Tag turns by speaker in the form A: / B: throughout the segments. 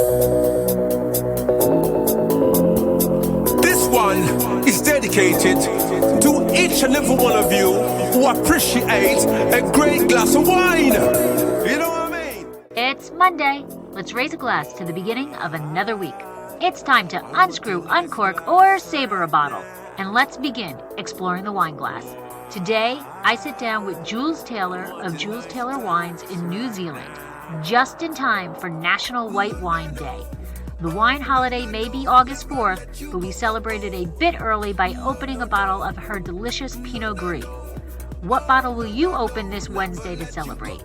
A: This one is dedicated to each and every one of you who appreciate a great glass of wine. You know what I mean?
B: It's Monday. Let's raise a glass to the beginning of another week. It's time to unscrew, uncork, or saber a bottle. And let's begin exploring the wine glass. Today, I sit down with Jules Taylor of Jules Taylor Wines in New Zealand, just in time for National White Wine Day. The wine holiday may be August 4th, but we celebrated a bit early by opening a bottle of her delicious Pinot Gris. What bottle will you open this Wednesday to celebrate?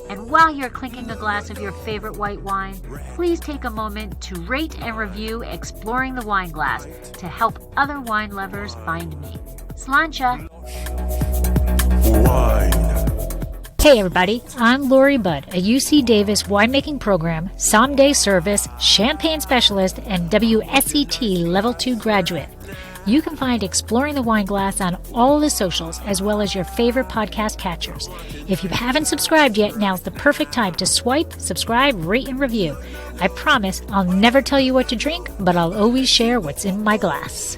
B: And while you're clinking a glass of your favorite white wine, please take a moment to rate and review Exploring the Wine Glass to help other wine lovers find me. Sláinte!
A: Wine.
C: Hey everybody, I'm Lori Budd, a UC Davis winemaking program, someday service, champagne specialist, and WSET Level 2 graduate. You can find Exploring the Wine Glass on all the socials, as well as your favorite podcast catchers. If you haven't subscribed yet, now's the perfect time to swipe, subscribe, rate, and review. I promise I'll never tell you what to drink, but I'll always share what's in my glass.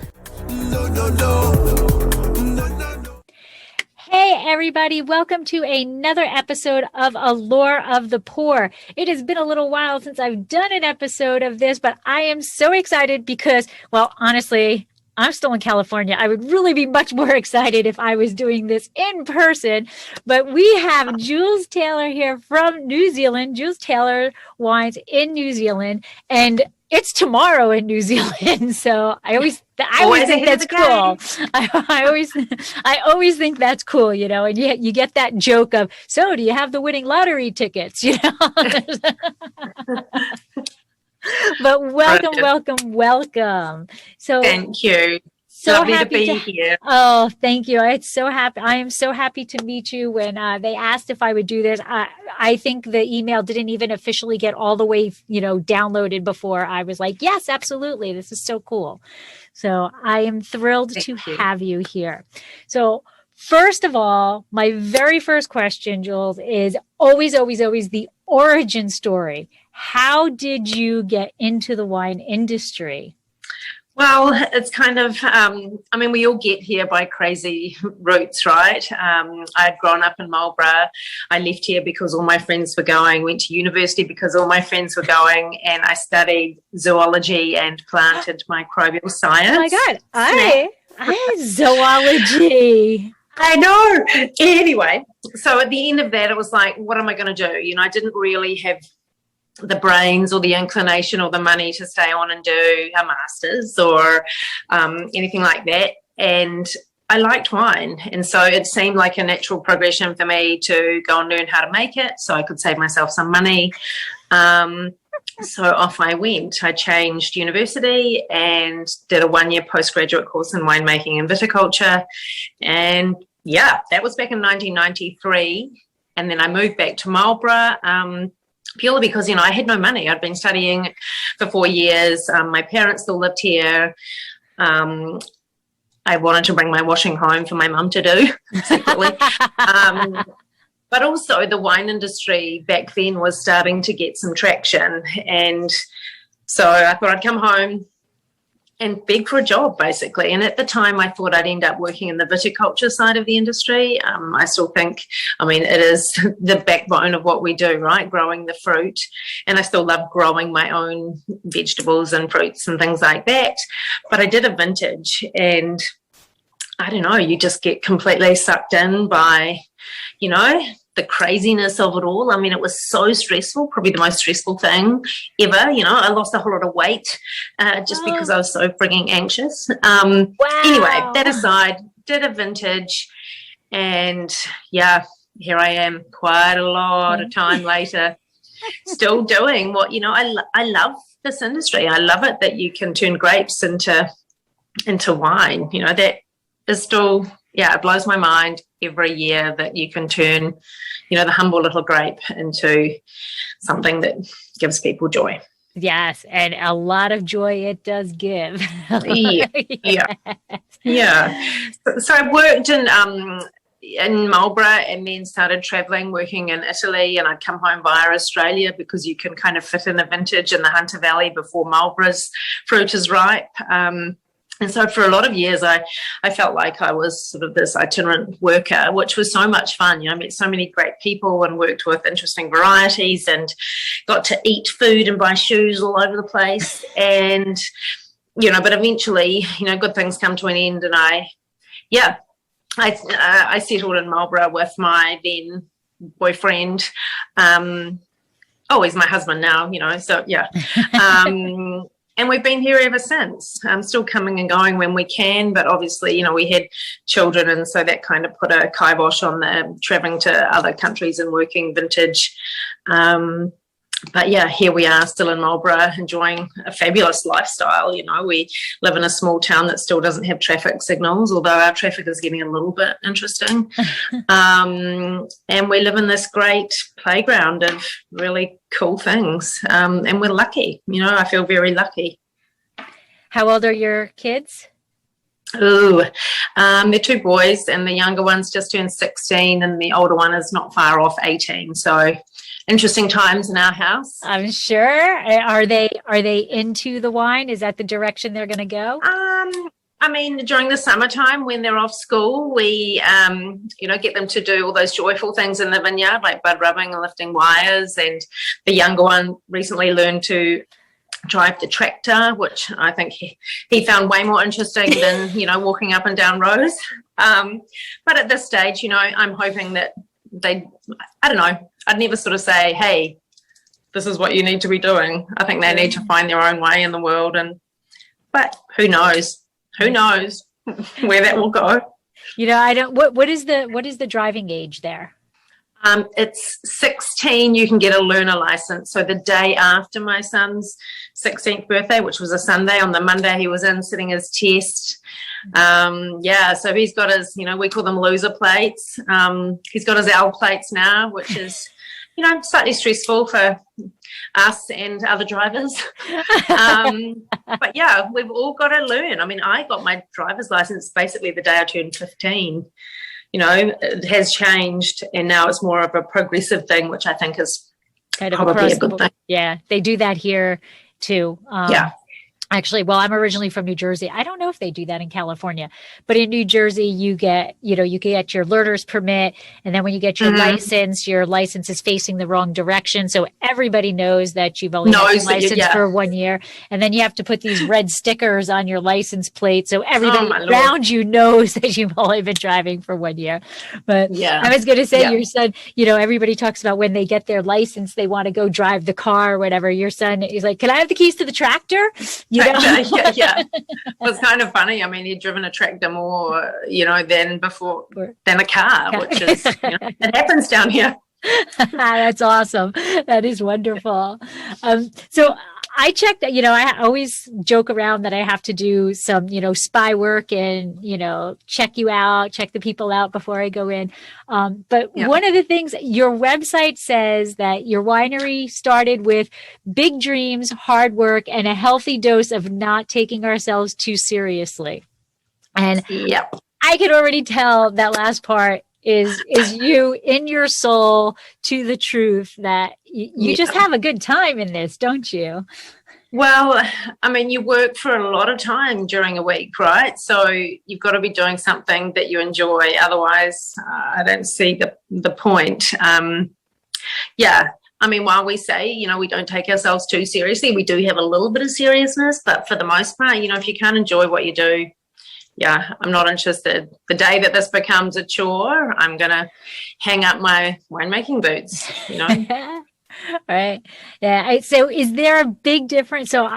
C: Hey everybody, welcome to another episode of Allure of the Poor. It has been a little while since I've done an episode of this, but I am so excited because, well, honestly, I'm still in California. I would really be much more excited if I was doing this in person. But we have Jules Taylor here from New Zealand, Jules Taylor Wines in New Zealand, and it's tomorrow in New Zealand. So I always think that's cool. I always think that's cool, you know, and you get that joke of, so do you have the winning lottery tickets, you know? But welcome. So
D: thank you.
C: So
D: lovely
C: happy
D: to be here.
C: Oh, thank you. It's so happy. I am so happy to meet you. When they asked if I would do this, I think the email didn't even officially get all the way, you know, downloaded before I was like, yes, absolutely. This is so cool. So I am thrilled to have you here. So first of all, my very first question, Jules, is always the origin story. How did you get into the wine industry?
D: Well, it's kind of, we all get here by crazy routes, right? I'd grown up in Marlborough. I left here because all my friends were going, went to university because all my friends were going, and I studied zoology and planted microbial science.
C: Oh my God, I had zoology.
D: I know. Anyway, so at the end of that, it was like, what am I going to do? You know, I didn't really have the brains or the inclination or the money to stay on and do a master's or anything like that. And I liked wine. And so it seemed like a natural progression for me to go and learn how to make it so I could save myself some money. So off I went. I changed university and did a 1-year postgraduate course in winemaking and viticulture. And yeah, that was back in 1993. And then I moved back to Marlborough, purely because, you know, I had no money. I'd been studying for 4 years. My parents still lived here. I wanted to bring my washing home for my mum to do secretly. But also the wine industry back then was starting to get some traction. And so I thought I'd come home and beg for a job, basically. And at the time, I thought I'd end up working in the viticulture side of the industry. I still think, it is the backbone of what we do, right? Growing the fruit. And I still love growing my own vegetables and fruits and things like that. But I did a vintage, and I don't know, you just get completely sucked in by, you know, the craziness of it all. It was so stressful, probably the most stressful thing ever. You know, I lost a whole lot of weight just because I was so frigging anxious.
C: Wow.
D: Anyway, that aside, did a vintage, and yeah, here I am quite a lot of time later, still doing what, you know, I love this industry. I love it that you can turn grapes into wine. You know, that is still, yeah, it blows my mind every year that you can turn, you know, the humble little grape into something that gives people joy.
C: Yes, and a lot of joy it does give.
D: Yeah. So I worked in in Marlborough and then started traveling, working in Italy, and I'd come home via Australia because you can kind of fit in a vintage in the Hunter Valley before Marlborough's fruit is ripe. And so for a lot of years, I felt like I was sort of this itinerant worker, which was so much fun. I met so many great people and worked with interesting varieties and got to eat food and buy shoes all over the place. And, but eventually, good things come to an end. And I settled in Marlborough with my then boyfriend. He's my husband now, so yeah. And we've been here ever since. Still coming and going when we can, but obviously, we had children, and so that kind of put a kibosh on the traveling to other countries and working vintage. But yeah, here we are still in Marlborough, enjoying a fabulous lifestyle. We live in a small town that still doesn't have traffic signals, although our traffic is getting a little bit interesting. And we live in this great playground of really cool things. And we're lucky, I feel very lucky.
C: How old are your kids?
D: They're two boys, and the younger one's just turned 16 and the older one is not far off 18. So interesting times in our house.
C: I'm sure. Are they into the wine? Is that the direction they're going to go?
D: During the summertime when they're off school, we, get them to do all those joyful things in the vineyard, like bud rubbing and lifting wires. And the younger one recently learned to drive the tractor, which I think he found way more interesting than, walking up and down rows. But at this stage, I'm hoping that I don't know, I'd never sort of say, hey, this is what you need to be doing. I think they need to find their own way in the world. But who knows where that will go.
C: What is the driving age there?
D: It's 16. You can get a learner license. So the day after my son's 16th birthday, which was a Sunday, on the Monday he was in sitting his test. So he's got his, we call them loser plates. He's got his L plates now, which is, slightly stressful for us and other drivers. But yeah, we've all got to learn. I got my driver's license basically the day I turned 15. It has changed, and now it's more of a progressive thing, which I think is
C: kind of
D: probably a good thing.
C: Yeah, they do that here too. Actually, well, I'm originally from New Jersey. I don't know if they do that in California, but in New Jersey, you get your learner's permit. And then when you get your license is facing the wrong direction. So everybody knows that you've only had your license for 1 year. And then you have to put these red stickers on your license plate. So everybody around you knows that you've only been driving for 1 year. But I was going to say, your son, everybody talks about when they get their license, they want to go drive the car or whatever. Your son is like, can I have the keys to the tractor?
D: Yeah. It was kind of funny. He'd driven a tractor more, than a car, which is, it happens down here.
C: That's awesome. That is wonderful. So I checked, I always joke around that I have to do some, spy work and, check the people out before I go in. But one of the things, your website says that your winery started with big dreams, hard work, and a healthy dose of not taking ourselves too seriously. And I could already tell that last part is you in your soul to the truth that you just have a good time in this, don't you?
D: Well, you work for a lot of time during a week, right? So you've got to be doing something that you enjoy. Otherwise, I don't see the point. While we say, we don't take ourselves too seriously, we do have a little bit of seriousness, but for the most part, if you can't enjoy what you do, I'm not interested. The day that this becomes a chore, I'm going to hang up my winemaking boots,
C: Right. Yeah. So is there a big difference? So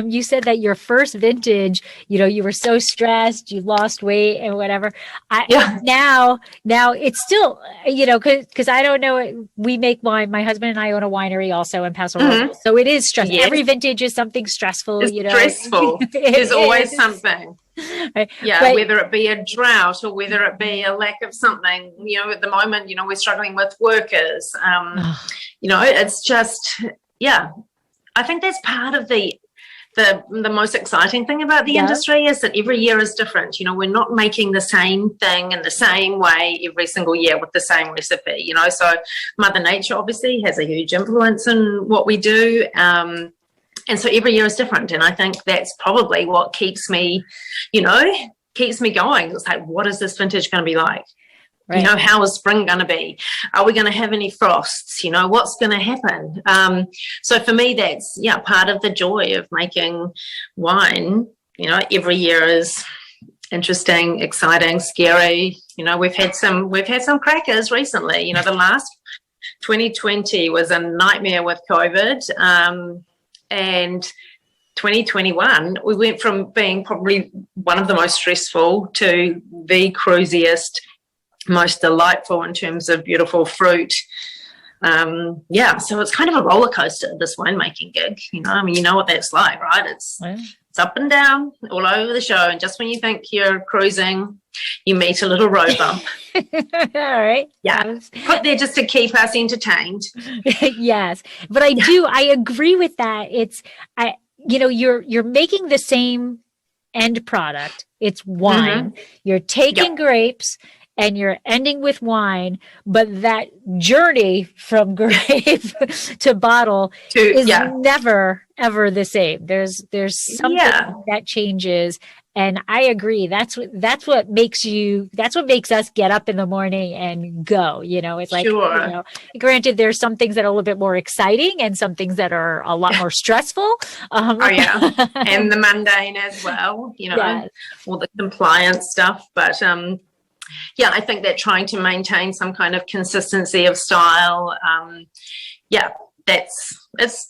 C: you said that your first vintage, you were so stressed, you lost weight and whatever. Now it's still, cause I don't know, we make wine. My husband and I own a winery also in Paso Robles. So it is stressful. Yes. Every vintage is something stressful,
D: it's stressful. There's always something. Right. But, whether it be a drought or whether it be a lack of something, at the moment, we're struggling with workers. It's just, I think that's part of the the most exciting thing about the industry is that every year is different. You know, we're not making the same thing in the same way every single year with the same recipe, you know. So Mother Nature obviously has a huge influence in what we do. And so every year is different. And I think that's probably what keeps me going. It's like, what is this vintage going to be like? Right. You know, how is spring going to be? Are we going to have any frosts? You know, what's going to happen? So for me, that's, part of the joy of making wine. You know, every year is interesting, exciting, scary. You know, we've had some crackers recently. You know, the last 2020 was a nightmare with COVID. And 2021, we went from being probably one of the most stressful to the cruisiest, most delightful in terms of beautiful fruit. So it's kind of a roller coaster, this winemaking gig. You know, I mean, you know what that's like, right? It's up and down all over the show, and just when you think you're cruising, you meet a little road bump.
C: All right.
D: Yeah, put there just to keep us entertained.
C: Yes, but I agree with that. You're making the same end product. It's wine. Mm-hmm. You're taking grapes and you're ending with wine, but that journey from grape to bottle is never ever the same. There's something that changes, and I agree. That's what makes us get up in the morning and go. You know, it's like, granted, there's some things that are a little bit more exciting and some things that are a lot more stressful. And
D: the mundane as well. You know, all the compliance stuff, but. I think that trying to maintain some kind of consistency of style, it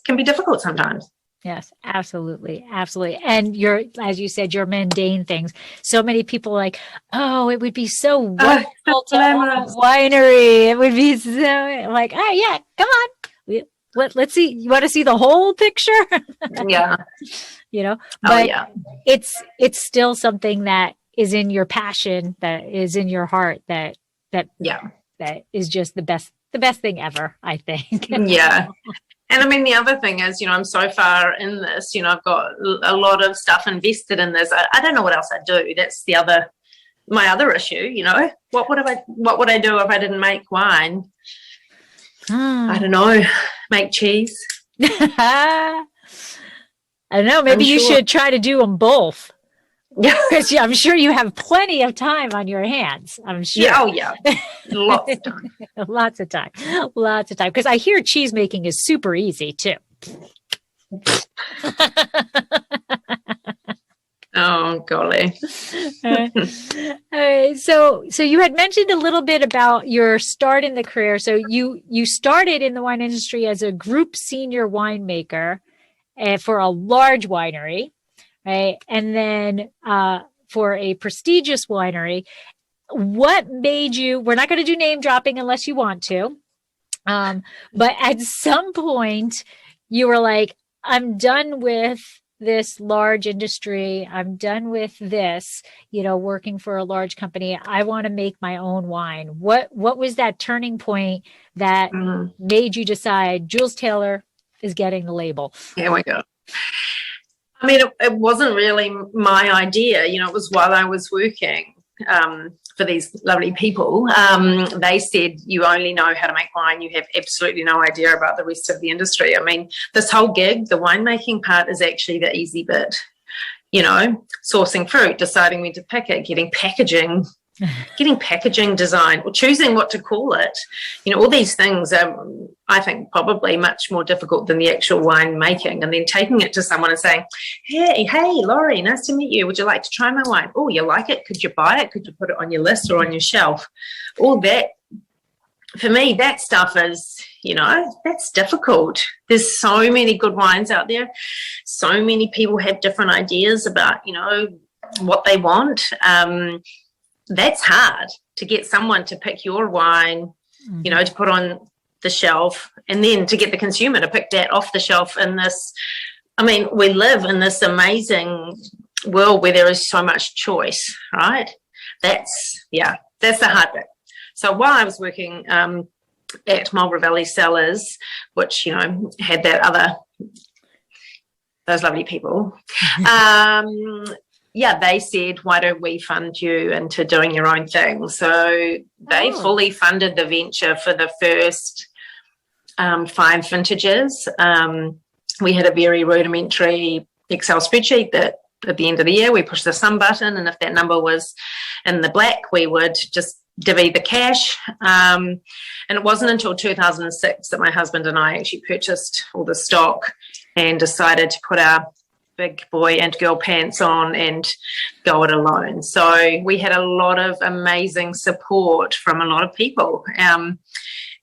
D: can be difficult sometimes.
C: Yes, absolutely. Absolutely. And as you said, your mundane things. So many people are like, oh, it would be so wonderful to own a winery. It would be so like, oh yeah, come on. Let's see. You want to see the whole picture?
D: Yeah.
C: You know, but it's still something that is in your passion, that is in your heart, that is just the best thing ever, I think.
D: Yeah. And I mean, the other thing is, you know, I'm so far in this, you know, I've got a lot of stuff invested in this. I don't know what else I'd do. That's my other issue, you know. What would I do if I didn't make wine? I don't know. Make cheese.
C: I don't know. Maybe you should try to do them both. Because I'm sure you have plenty of time on your hands. I'm sure.
D: Yeah, lots of time.
C: Lots of time. Because I hear cheese making is super easy too.
D: Oh golly.
C: All right. So you had mentioned a little bit about your start in the career. So you started in the wine industry as a group senior winemaker for a large winery. Right. And then for a prestigious winery, what made you, we're not going to do name dropping unless you want to, but at some point you were like, I'm done with this large industry. I'm done with this, you know, working for a large company. I want to make my own wine. What was that turning point that made you decide Jules Taylor is getting the label?
D: Here we go. I mean, it wasn't really my idea. You know, it was while I was working for these lovely people. They said, you only know how to make wine. You have absolutely no idea about the rest of the industry. I mean, this whole gig, the winemaking part is actually the easy bit. You know, sourcing fruit, deciding when to pick it, getting packaging design, or choosing what to call it. You know, all these things are, I think, probably much more difficult than the actual wine making. And then taking it to someone and saying, hey, Laurie, nice to meet you. Would you like to try my wine? Oh, you like it? Could you buy it? Could you put it on your list or on your shelf? All that, for me, that stuff is, you know, that's difficult. There's so many good wines out there. So many people have different ideas about, you know, what they want. That's hard to get someone to pick your wine, you know, to put on the shelf, and then to get the consumer to pick that off the shelf in this. I mean, we live in this amazing world where there is so much choice, right? That's the hard bit. So while I was working at Marlborough Valley Cellars, which, you know, had that those lovely people, they said, why don't we fund you into doing your own thing? So they fully funded the venture for the first 5 vintages. We had a very rudimentary Excel spreadsheet that at the end of the year we pushed the sum button, and if that number was in the black, we would just divvy the cash. And it wasn't until 2006 that my husband and I actually purchased all the stock and decided to put our big boy and girl pants on and go it alone. So we had a lot of amazing support from a lot of people. And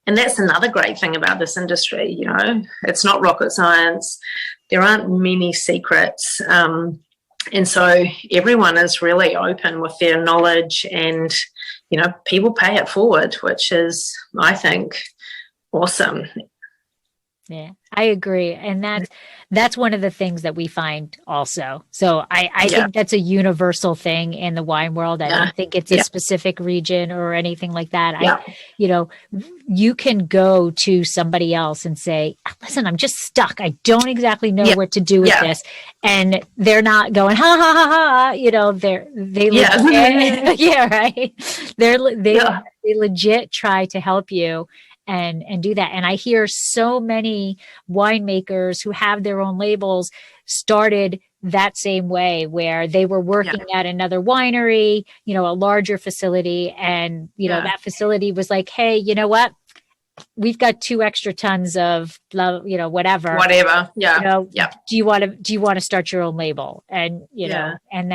D: that's another great thing about this industry, you know, it's not rocket science. There aren't many secrets. And so everyone is really open with their knowledge, and, you know, people pay it forward, which is, I think, awesome.
C: Yeah, I agree. And that's one of the things that we find also. So I think that's a universal thing in the wine world. I don't think it's a specific region or anything like that. You can go to somebody else and say, listen, I'm just stuck. I don't exactly know what to do with this. And they're not going, ha, ha, ha, ha. You know, they legit try to help you and do that. And I hear so many winemakers who have their own labels started that same way, where they were working at another winery, you know, a larger facility. And, you know, that facility was like, hey, you know what? We've got 2 extra tons of, you know, whatever.
D: Yeah.
C: You know, do you want to start your own label? And, you know, and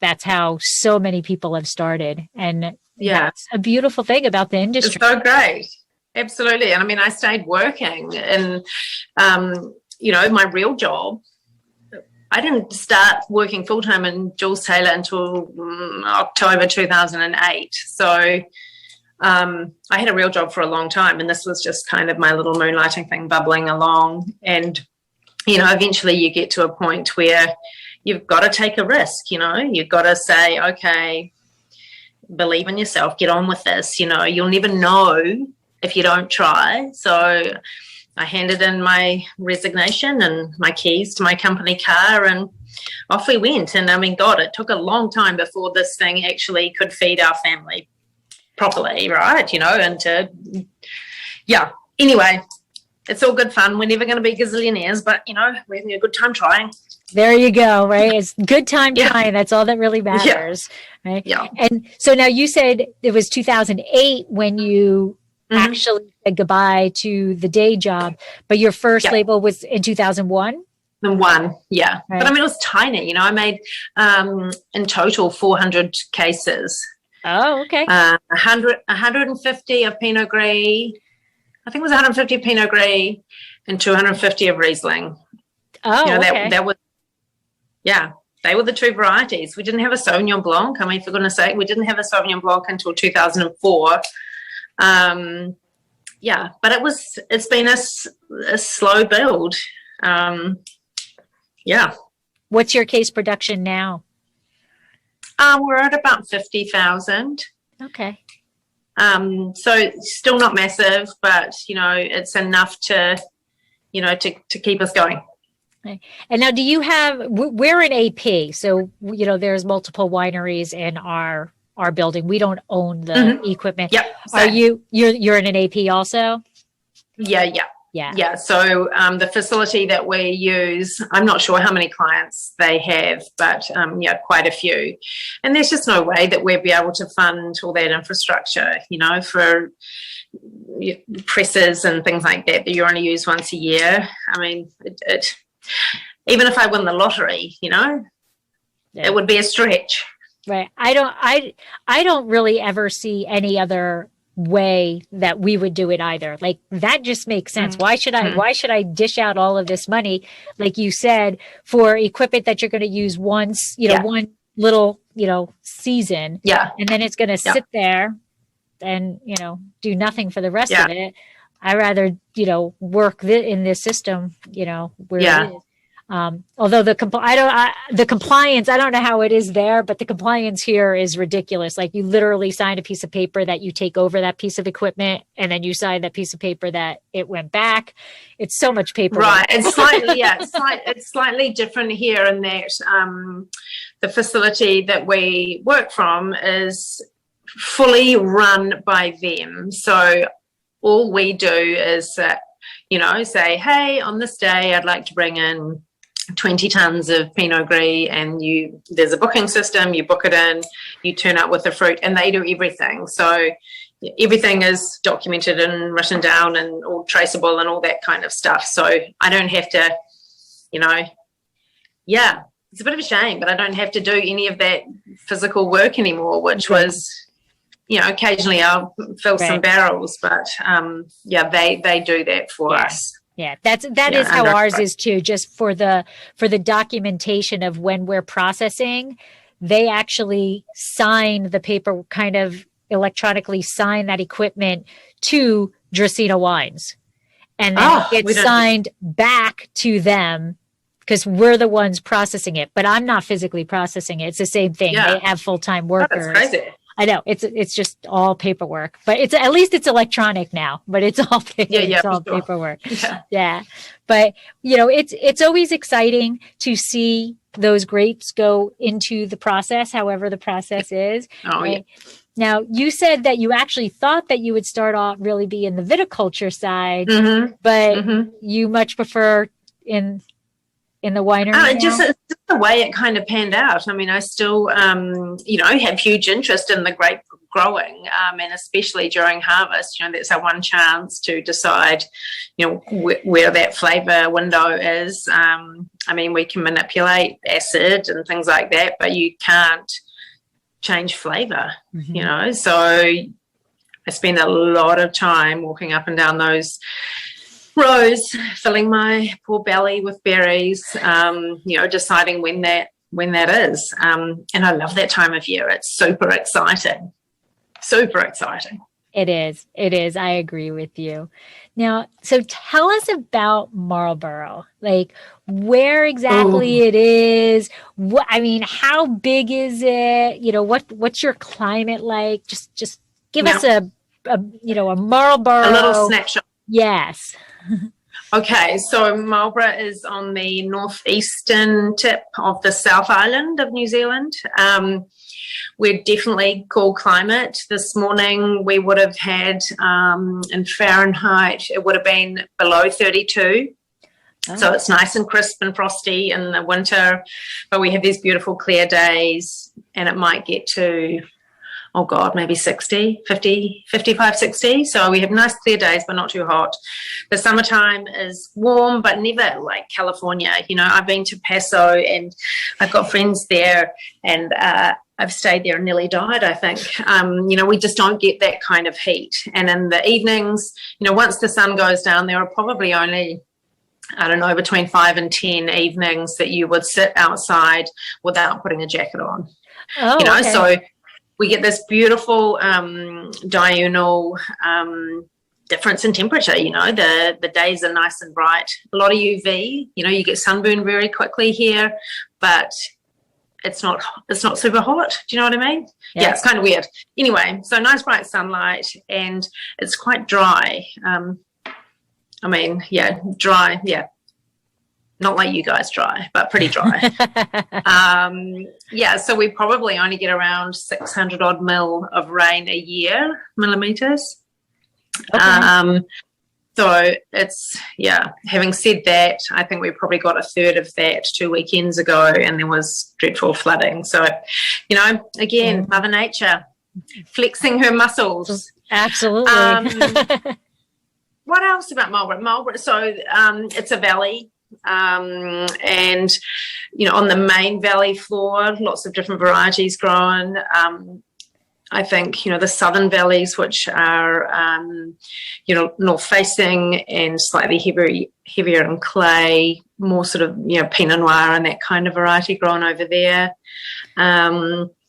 C: that's how so many people have started. And that's a beautiful thing about the industry.
D: It's so great. Absolutely. And I mean, I stayed working, and, you know, my real job, I didn't start working full-time in Jules Taylor until October 2008. So I had a real job for a long time, and this was just kind of my little moonlighting thing bubbling along. And, you know, eventually you get to a point where you've got to take a risk, you know, you've got to say, okay, believe in yourself, get on with this, you know, you'll never know if you don't try. So I handed in my resignation and my keys to my company car, and off we went. And I mean, God, it took a long time before this thing actually could feed our family properly, right? You know, and anyway, it's all good fun. We're never going to be gazillionaires, but, you know, we're having a good time trying.
C: There you go, right? It's good time trying. That's all that really matters, right?
D: Yeah.
C: And so now you said it was 2008 when you actually said goodbye to the day job, but your first label was in 2001?
D: Right. But I mean, it was tiny, you know, I made in total 400 cases.
C: Oh, okay.
D: 150 of Pinot Gris. I think it was 150 of Pinot Gris and 250 of Riesling.
C: Oh,
D: you know,
C: okay.
D: that was, they were the 2 varieties. We didn't have a Sauvignon Blanc. I mean, for goodness sake, we didn't have a Sauvignon Blanc until 2004. But it's been a slow build.
C: What's your case production now?
D: We're at about 50,000.
C: Okay.
D: So still not massive, but, you know, it's enough to, you know, to keep us going.
C: Okay. And now, do you have? We're in AP, so you know there's multiple wineries in our building. We don't own the equipment.
D: Yep.
C: Are you're in an AP also?
D: Yeah. So the facility that we use, I'm not sure how many clients they have, but quite a few. And there's just no way that we'd be able to fund all that infrastructure, you know, for presses and things like that you only use once a year. I mean, it even if I win the lottery, you know, it would be a stretch.
C: Right. I don't really ever see any other way that we would do it either. Like that just makes sense. Why should I dish out all of this money, like you said, for equipment that you're going to use once, you know, one little, you know, season. Yeah. And then it's going to sit there and, you know, do nothing for the rest of it. I rather, you know, work in this system, you know, where it is. Although the compliance, I don't know how it is there, but the compliance here is ridiculous. Like you literally sign a piece of paper that you take over that piece of equipment, and then you sign that piece of paper that it went back. It's so much paper.
D: Right. It's slightly, it's slightly different here in that the facility that we work from is fully run by them. So all we do is, say, hey, on this day, I'd like to bring in 20 tons of Pinot Gris, and there's a booking system, you book it in, you turn up with the fruit, and they do everything. So everything is documented and written down and all traceable and all that kind of stuff. So I don't have to, it's a bit of a shame, but I don't have to do any of that physical work anymore, which was, occasionally I'll fill some barrels, but they do that for us.
C: Yeah, that is how ours is too. Just for the documentation of when we're processing, they actually sign the paper, kind of electronically sign that equipment to Dracaena Wines, and then it gets signed back to them because we're the ones processing it. But I'm not physically processing it. It's the same thing. Yeah. They have full-time workers.
D: Oh, that's crazy.
C: I know it's just all paperwork, but at least it's electronic now, but it's all paperwork. Yeah. But it's always exciting to see those grapes go into the process, however the process is.
D: Oh,
C: right? Yeah. Now, you said that you actually thought that you would start off really be in the viticulture side, but you much prefer in the winery?
D: Just the way it kind of panned out. I mean, I still, have huge interest in the grape growing, and especially during harvest. That's our one chance to decide, where that flavour window is. I mean, we can manipulate acid and things like that, but you can't change flavour, So I spend a lot of time walking up and down those rows, filling my poor belly with berries, deciding when that is. And I love that time of year. It's super exciting. Super exciting.
C: It is. I agree with you. Now, so tell us about Marlborough, like where exactly it is. How big is it? What's your climate like? Just give us a Marlborough.
D: A little snapshot.
C: Yes.
D: Okay, so Marlborough is on the northeastern tip of the South Island of New Zealand. We're definitely cool climate. This morning we would have had, in Fahrenheit, it would have been below 32. Oh. So it's nice and crisp and frosty in the winter, but we have these beautiful clear days, and it might get to, maybe 60, 50, 55, 60. So we have nice clear days, but not too hot. The summertime is warm, but never like California. I've been to Paso, and I've got friends there, and I've stayed there and nearly died, I think. We just don't get that kind of heat. And in the evenings, once the sun goes down, there are probably only, between 5 and 10 evenings that you would sit outside without putting a jacket on. Okay. So we get this beautiful diurnal difference in temperature. The days are nice and bright. A lot of UV. You get sunburn very quickly here, but it's not super hot. Do you know what I mean? Yeah, it's kind of weird. Anyway, so nice bright sunlight, and it's quite dry. Dry. Yeah. Not like you guys dry, but pretty dry. So we probably only get around 600 odd mil of rain a year, millimeters. Okay. So it's, having said that, I think we probably got a third of that 2 weekends ago, and there was dreadful flooding. So, again, Mother Nature flexing her muscles.
C: Absolutely.
D: What else about Marlborough? Marlborough, so it's a valley. And on the main valley floor, lots of different varieties grown. I think the southern valleys, which are north facing and slightly heavier in clay, more sort of Pinot Noir and that kind of variety grown over there.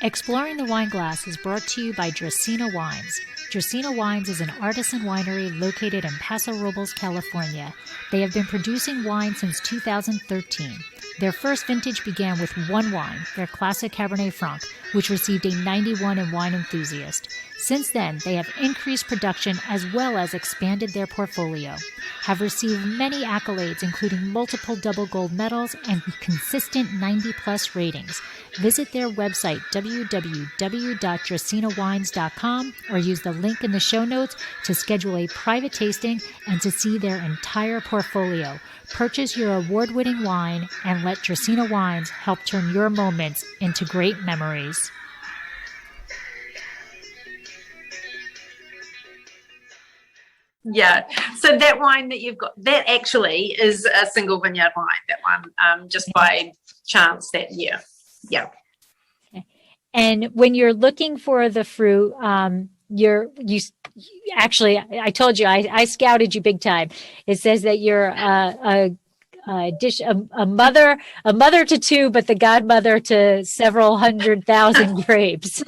C: Exploring the Wine Glass is brought to you by Dracaena Wines. Dracaena Wines is an artisan winery located in Paso Robles, California. They have been producing wine since 2013. Their first vintage began with one wine, their classic Cabernet Franc, which received a 91 in Wine Enthusiast. Since then, they have increased production as well as expanded their portfolio, have received many accolades including multiple double gold medals and consistent 90-plus ratings. Visit their website, www.dracaenawines.com, or use the link in the show notes to schedule a private tasting and to see their entire portfolio. Purchase your award-winning wine and let Dracaena Wines help turn your moments into great memories.
D: Yeah. So that wine that you've got, that actually is a single vineyard wine, that one, just by chance that year. Yeah.
C: Okay. And when you're looking for the fruit, actually, I told you, I scouted you big time. It says that you're a mother to two, but the godmother to several 100,000 grapes.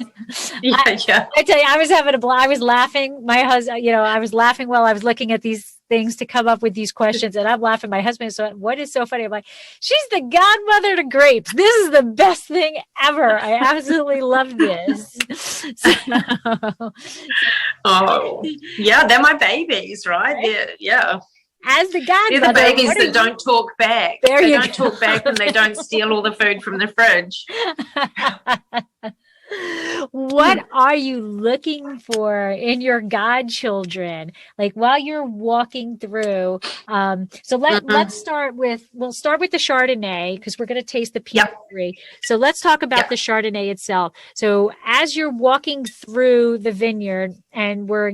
D: Yeah.
C: I tell you, I was having I was laughing. My husband, I was laughing while I was looking at these things to come up with these questions, and I'm laughing. My husband, so what is so funny? I'm like, she's the godmother to grapes. This is the best thing ever. I absolutely love this.
D: Oh, yeah, they're my babies, right? Yeah.
C: As the godmother,
D: they're the babies that don't talk back.
C: They
D: don't talk back, and they don't steal all the food from the fridge.
C: What are you looking for in your godchildren? Like while you're walking through, so let's start with the Chardonnay, because we're going to taste the Pinot Gris. So let's talk about the Chardonnay itself. So as you're walking through the vineyard and we're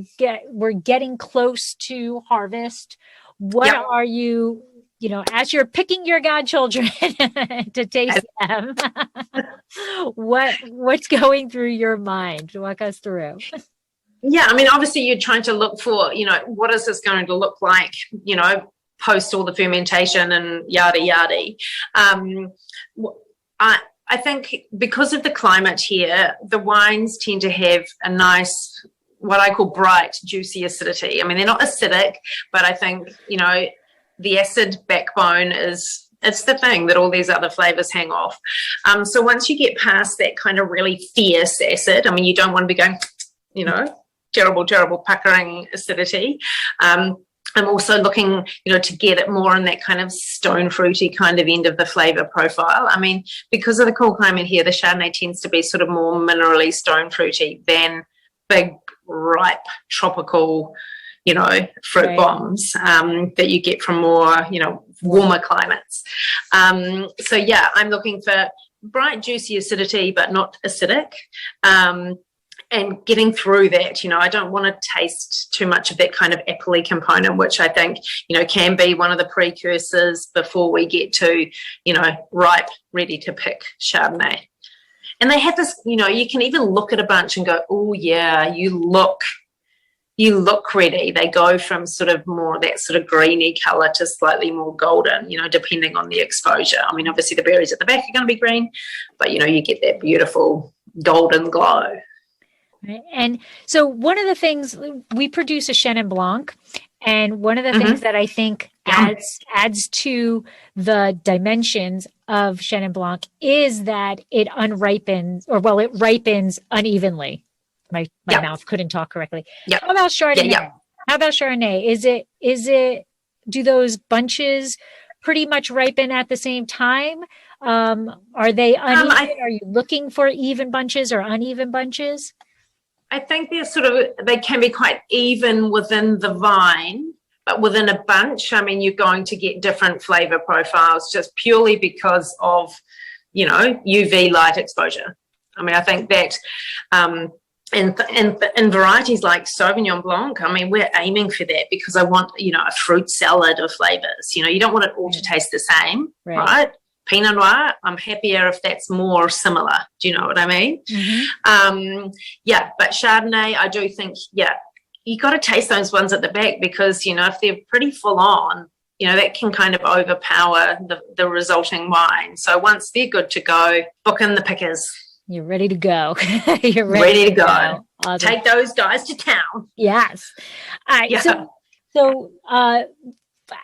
C: getting close to harvest, what are you, as you're picking your godchildren to taste them, what's going through your mind? Walk us through.
D: Yeah, I mean, obviously you're trying to look for, what is this going to look like, post all the fermentation and yada yada. I think because of the climate here, the wines tend to have a nice, what I call bright, juicy acidity. I mean, they're not acidic, but I think, the acid backbone it's the thing that all these other flavors hang off. So once you get past that kind of really fierce acid, I mean, you don't want to be going, terrible puckering acidity. I'm also looking, to get it more in that kind of stone fruity kind of end of the flavor profile. I mean, because of the cool climate here, the Chardonnay tends to be sort of more minerally stone fruity than big, ripe, tropical, fruit bombs that you get from more, warmer climates. So yeah, I'm looking for bright, juicy acidity, but not acidic. And getting through that, I don't want to taste too much of that kind of appley component, which I think, can be one of the precursors before we get to, ripe, ready to pick Chardonnay. And they have this, you can even look at a bunch and go, oh yeah, you look ready. They go from sort of more that sort of greeny color to slightly more golden, depending on the exposure. I mean, obviously the berries at the back are going to be green, but, you get that beautiful golden glow.
C: Right. And so one of the things, we produce a Chenin Blanc, and one of the things that I think adds to the dimensions of Chenin Blanc is that it it ripens unevenly. My mouth couldn't talk correctly. Yep. How about Chardonnay? How about Chardonnay? Is it, do those bunches pretty much ripen at the same time? Are they uneven? Are you looking for even bunches or uneven bunches?
D: I think they can be quite even within the vine, but within a bunch, I mean, you're going to get different flavor profiles just purely because of, UV light exposure. I mean, I think that, in varieties like Sauvignon Blanc, I mean, we're aiming for that because I want, a fruit salad of flavors. You don't want it all to taste the same, right? Pinot Noir, I'm happier if that's more similar. Do you know what I mean? Mm-hmm. But Chardonnay, I do think, you got to taste those ones at the back because, if they're pretty full on, that can kind of overpower the resulting wine. So once they're good to go, book in the pickers.
C: You're ready to go. You're
D: ready to go.
C: Awesome.
D: Take those guys to town.
C: Yes. All right.
D: Yeah.
C: So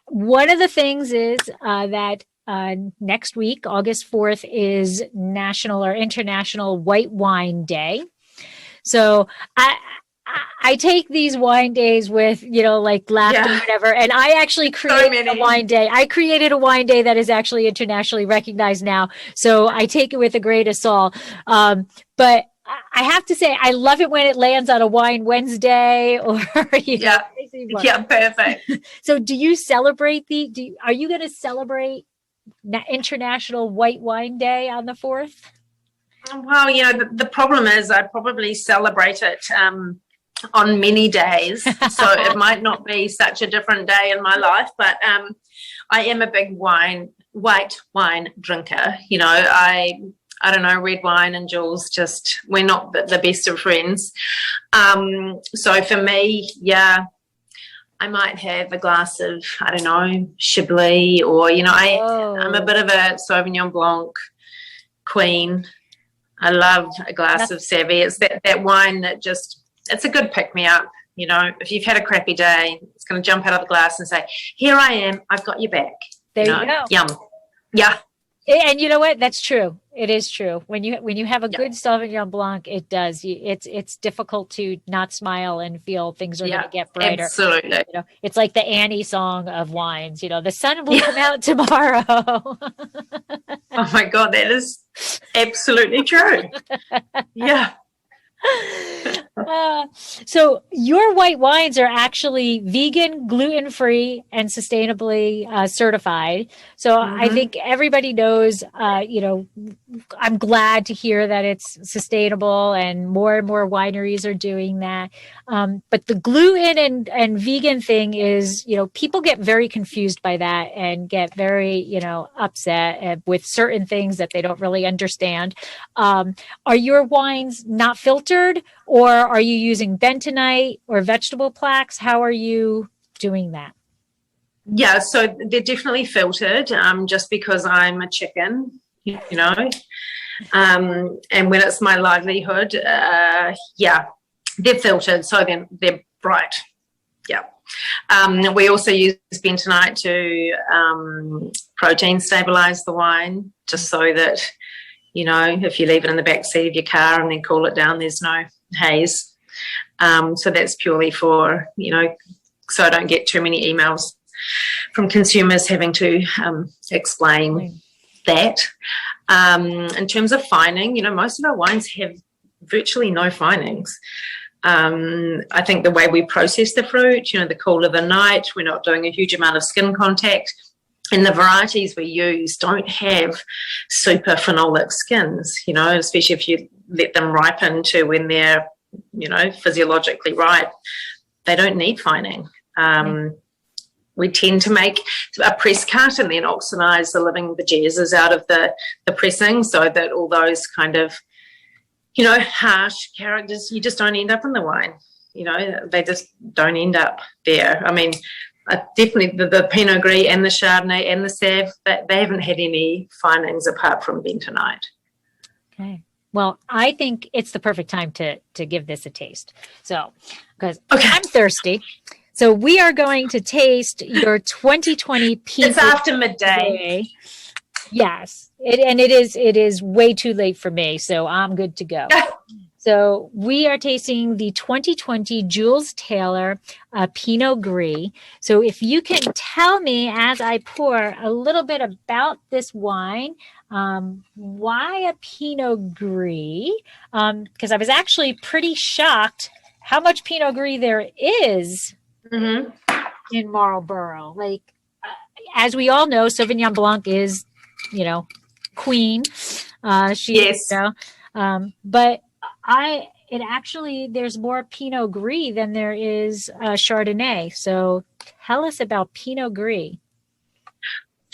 C: one of the things is that next week, August 4th, is National or International White Wine Day. So I take these wine days with, like laughter or whatever. And I actually created a wine day. I created a wine day that is actually internationally recognized now. So I take it with a grain of salt. But I have to say, I love it when it lands on a Wine Wednesday or,
D: yeah, perfect.
C: So do you celebrate are you going to celebrate International White Wine Day on the 4th?
D: Well, the problem is I probably celebrate it on many days, so it might not be such a different day in my life, but I am a big white wine drinker. I don't know, red wine and Jules, we're not the best of friends. So for me, I might have a glass of, I don't know, Chablis, or, I'm a bit of a Sauvignon Blanc queen. I love a glass of Savvy. It's that wine that it's a good pick-me-up. If you've had a crappy day, it's going to jump out of the glass and say, here I am, I've got your back.
C: There you go.
D: Yum. Yeah.
C: And you know what? That's true. It is true. When you have a good Sauvignon Blanc, it does. It's difficult to not smile and feel things are going to get brighter.
D: Absolutely.
C: It's like the Annie song of wines. The sun will come out tomorrow.
D: Oh my God, that is absolutely true. Yeah.
C: So your white wines are actually vegan, gluten-free, and sustainably certified. So I think everybody knows, I'm glad to hear that it's sustainable and more wineries are doing that. But the gluten and vegan thing is, people get very confused by that and get very, upset with certain things that they don't really understand. Are your wines not filtered, or are you using bentonite or vegetable plaques? How are you doing that?
D: Yeah, so they're definitely filtered, just because I'm a chicken, and when it's my livelihood, they're filtered, so they're bright. Yeah. We also use bentonite to protein stabilize the wine, just so that, if you leave it in the back seat of your car and then cool it down, there's no haze. So that's purely for, so I don't get too many emails from consumers having to explain that. In terms of fining, most of our wines have virtually no finings. I think the way we process the fruit, the cool of the night, we're not doing a huge amount of skin contact. And the varieties we use don't have super phenolic skins, especially if you let them ripen to when they're, physiologically ripe. They don't need fining. We tend to make a press cut and then oxidize the living bejesus out of the pressing, so that all those kind of, harsh characters, you just don't end up in the wine. They just don't end up there. I mean, definitely the Pinot Gris and the Chardonnay and the Sav, they haven't had any findings apart from bentonite.
C: Okay. Well, I think it's the perfect time to give this a taste. So, because I'm thirsty. So we are going to taste your 2020 Pinot.
D: It's after midday.
C: Yes. It is way too late for me, so I'm good to go. So we are tasting the 2020 Jules Taylor Pinot Gris. So if you can tell me as I pour a little bit about this wine, why a Pinot Gris? Because I was actually pretty shocked how much Pinot Gris there is in Marlborough. Like, as we all know, Sauvignon Blanc is, queen.
D: Yes.
C: But there's more Pinot Gris than there is Chardonnay. So tell us about Pinot Gris.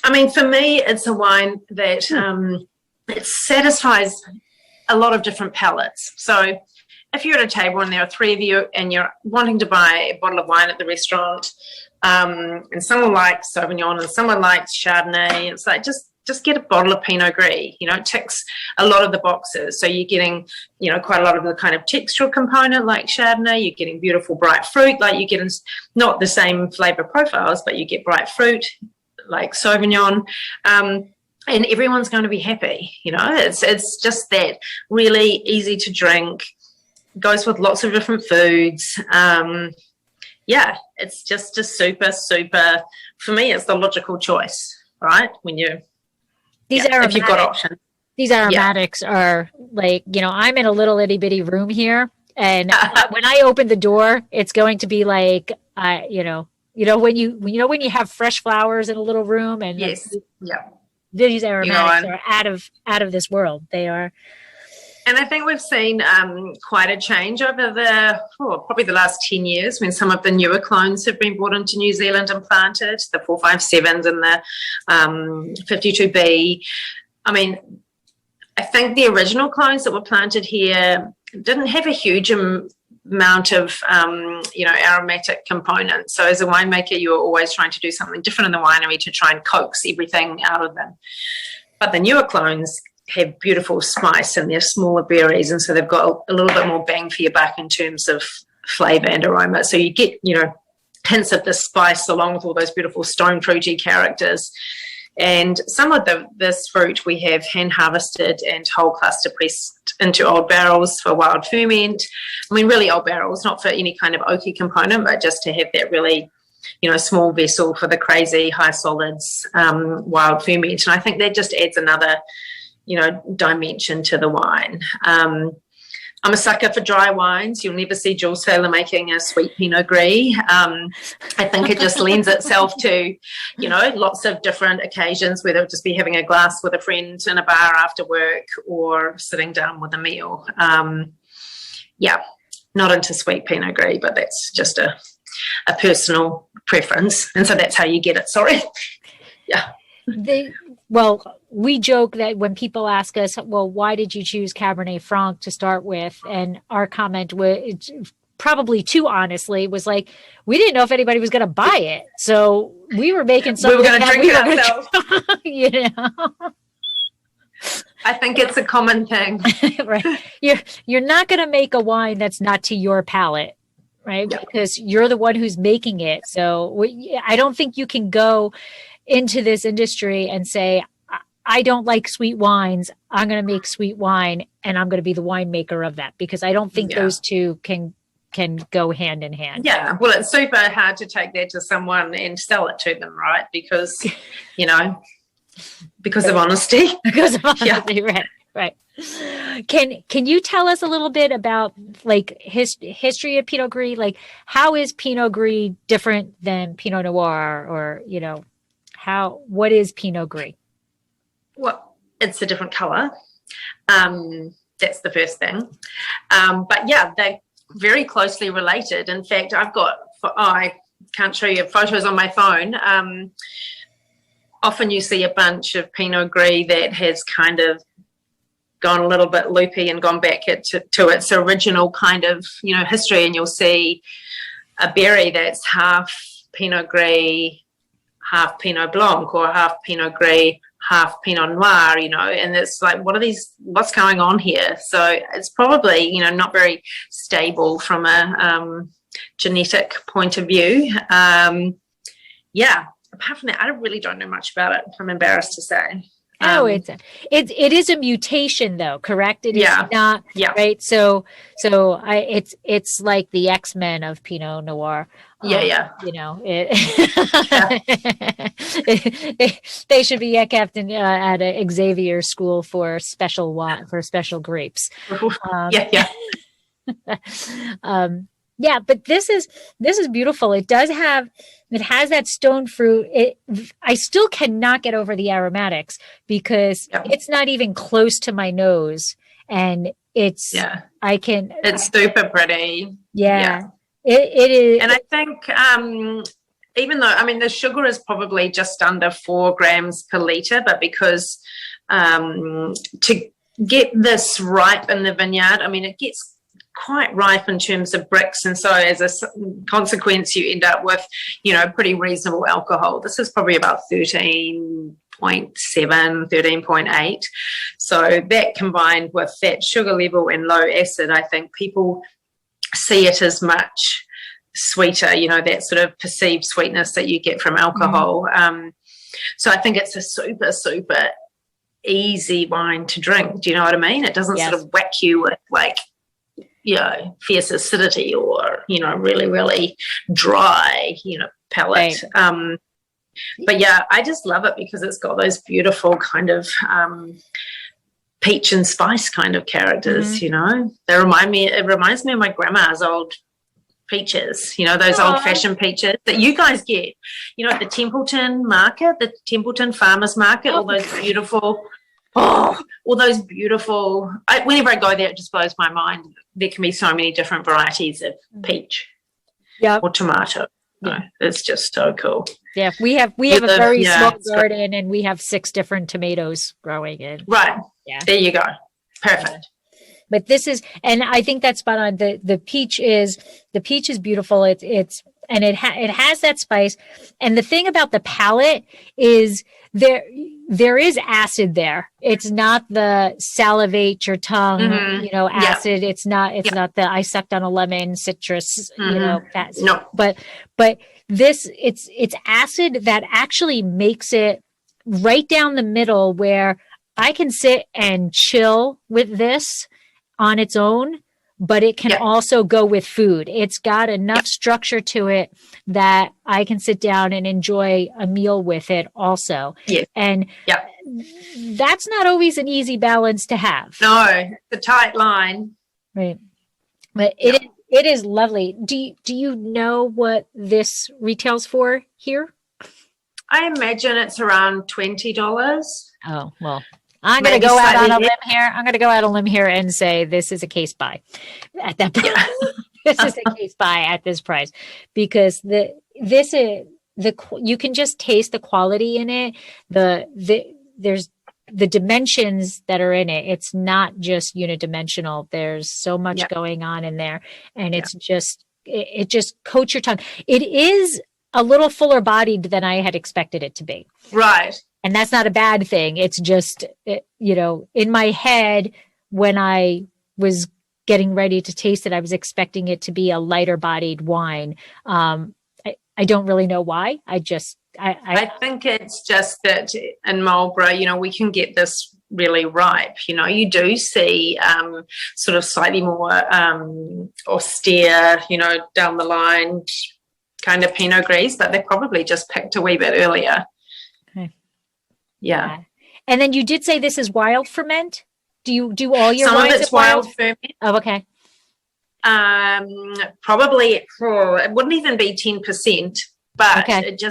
D: I mean, for me, it's a wine that it satisfies a lot of different palates. So if you're at a table and there are three of you and you're wanting to buy a bottle of wine at the restaurant, and someone likes Sauvignon and someone likes Chardonnay, it's like just just get a bottle of Pinot Gris. You know, it ticks a lot of the boxes. So you're getting, you know, quite a lot of the kind of textural component like Chardonnay. You're getting beautiful bright fruit, like you get not the same flavor profiles, but you get bright fruit like Sauvignon. And everyone's going to be happy. You know, it's just that really easy to drink, goes with lots of different foods. Yeah, it's just a super, for me, it's the logical choice, right? When you, if you've got options.
C: These aromatics are like, you know, I'm in a little itty bitty room here. And when I open the door, it's going to be like, when you have fresh flowers in a little room and
D: yes,
C: these aromatics are out of this world. They are.
D: And I think we've seen quite a change over probably the last 10 years when some of the newer clones have been brought into New Zealand and planted, the 457s and the 52B. I mean, I think the original clones that were planted here didn't have a huge amount of, aromatic components. So as a winemaker, you're always trying to do something different in the winery to try and coax everything out of them. But the newer clones have beautiful spice and they're smaller berries, and so they've got a little bit more bang for your buck in terms of flavour and aroma. So you get, hints of the spice along with all those beautiful stone fruity characters. And some of this fruit we have hand harvested and whole cluster pressed into old barrels for wild ferment. I mean, really old barrels, not for any kind of oaky component, but just to have that really, small vessel for the crazy high solids wild ferment. And I think that just adds another dimension to the wine. I'm a sucker for dry wines. You'll never see Jules Taylor making a sweet Pinot Gris. I think it just lends itself to, lots of different occasions, whether it just be having a glass with a friend in a bar after work or sitting down with a meal. Not into sweet Pinot Gris, but that's just a personal preference. And so that's how you get it. Sorry. Yeah.
C: We joke that when people ask us, well, why did you choose Cabernet Franc to start with? And our comment was probably too honestly was like, we didn't know if anybody was going to buy it. So we were making something.
D: We were going to drink it ourselves. I think it's a common thing.
C: Right. You're not going to make a wine that's not to your palate. Right. Yeah. Because you're the one who's making it. So I don't think you can go into this industry and say, I don't like sweet wines. I'm going to make sweet wine and I'm going to be the winemaker of that, because I don't think those two can go hand in hand.
D: Yeah. Well, it's super hard to take that to someone and sell it to them, right? Because, because of honesty.
C: Because of honesty, right. Can you tell us a little bit about like history of Pinot Gris? Like, how is Pinot Gris different than Pinot Noir, or, what is Pinot Gris?
D: Well, it's a different color. That's the first thing. But yeah, they're very closely related. In fact, I can't show you photos on my phone. Often you see a bunch of Pinot Gris that has kind of gone a little bit loopy and gone back to its original kind of, history. And you'll see a berry that's half Pinot Gris, half Pinot Blanc, or half Pinot Gris, half Pinot Noir, and it's like, what's going on here? So it's probably, not very stable from a genetic point of view. Apart from that, I really don't know much about it. I'm embarrassed to say.
C: It is a mutation though, correct? It is not, right? So it's like the X-Men of Pinot Noir. They should be kept at a Xavier school for special grapes. But this is beautiful. It has that stone fruit. I still cannot get over the aromatics because it's not even close to my nose, and it's
D: super pretty.
C: It is.
D: And I think even though, the sugar is probably just under 4 grams per litre, but because to get this ripe in the vineyard, it gets quite ripe in terms of bricks, and so as a consequence you end up with pretty reasonable alcohol. This is probably about 13.5 13.7, 13.8. So that combined with that sugar level and low acid, I think people see it as much sweeter, you know, that sort of perceived sweetness that you get from alcohol. So I think it's a super, super easy wine to drink. Do you know what I mean? It doesn't sort of whack you with like, you know, fierce acidity or, you know, really, really dry, you know, palate. Right. But yeah, I just love it because it's got those beautiful kind of peach and spice kind of characters, you know. It reminds me of my grandma's old peaches, you know, those old-fashioned peaches that you guys get, you know, at the Templeton market, the Templeton Farmers Market, all those beautiful, whenever I go there, it just blows my mind. There can be so many different varieties of peach or tomato. Yeah. It's just so cool.
C: Yeah, we have a very small garden, and we have 6 different tomatoes growing in.
D: Right. Yeah. There you go. Perfect.
C: But this is, and I think that's spot on. The peach is beautiful. It has that spice. And the thing about the palate is there is acid there. It's not the salivate your tongue, you know, acid. It's not the I sucked on a lemon citrus, you know, that. No. But this, it's acid that actually makes it right down the middle where I can sit and chill with this on its own, but it can also go with food. It's got enough structure to it that I can sit down and enjoy a meal with it also. Yeah. And that's not always an easy balance to have.
D: No, the tight line.
C: Right. But it is lovely. Do you know what this retails for here?
D: I imagine it's around $20.
C: Oh, well. I'm going to go out on a limb here. I'm going to go out on a limb here and say this is a case buy at that point. This is a case buy at this price because you can just taste the quality in it. There's the dimensions that are in it. It's not just unidimensional. There's so much going on in there, and it's just it just coats your tongue. It is a little fuller bodied than I had expected it to be.
D: Right.
C: And that's not a bad thing. It's just, you know, in my head, when I was getting ready to taste it, I was expecting it to be a lighter bodied wine. I don't really know why. I
D: think it's just that in Marlborough, you know, we can get this really ripe. You know, you do see sort of slightly more austere, you know, down the line kind of Pinot Gris, but they're probably just picked a wee bit earlier.
C: Okay.
D: Yeah.
C: And then you did say this is wild ferment. Do you do all your
D: Some
C: wines
D: of it's wild ferment?
C: Oh, okay.
D: Probably it wouldn't even be 10%, but it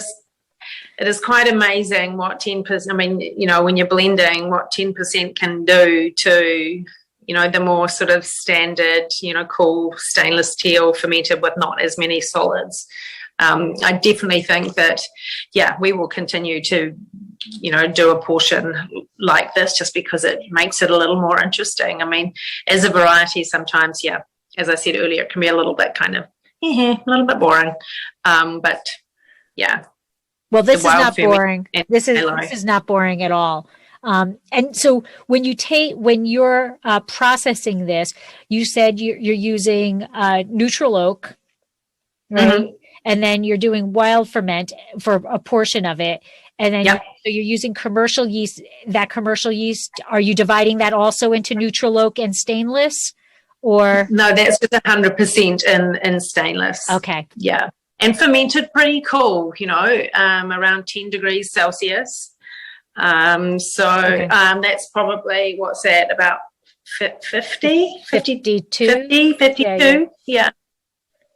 D: is quite amazing what 10%, I mean, you know, when you're blending, what 10% can do to, you know, the more sort of standard, you know, cool stainless steel fermented with not as many solids. I definitely think that, we will continue to, you know, do a portion like this just because it makes it a little more interesting. I mean, as a variety, sometimes, as I said earlier, it can be a little bit kind of, a little bit boring. But,
C: Well, this is not boring. This is not boring at all. And so when you're processing this, you said you're using neutral oak, right? Mm-hmm. And then you're doing wild ferment for a portion of it. And then so you're using commercial yeast. That commercial yeast, are you dividing that also into neutral oak and stainless? Or
D: no, that's just 100% in stainless.
C: Okay.
D: Yeah. And fermented pretty cool, you know, around 10 degrees Celsius. That's probably, what's that, about 52? 52.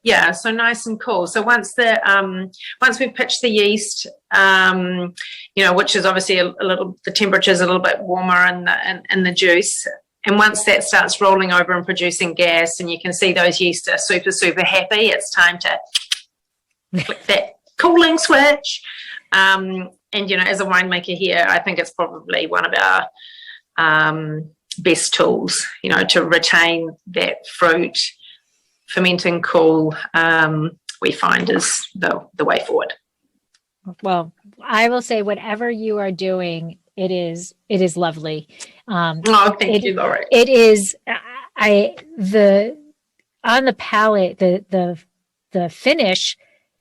D: Yeah, so nice and cool. So once we pitch the yeast, you know, which is obviously the temperature is a little bit warmer in the juice, and once that starts rolling over and producing gas, and you can see those yeast are super, super happy, it's time to click that cooling switch. And, you know, as a winemaker here, I think it's probably one of our best tools, you know, to retain that fruit. Fermenting cool, we find is the way forward.
C: Well, I will say whatever you are doing, it is lovely.
D: Oh, thank you, Laurie.
C: It is, the on the palate, the finish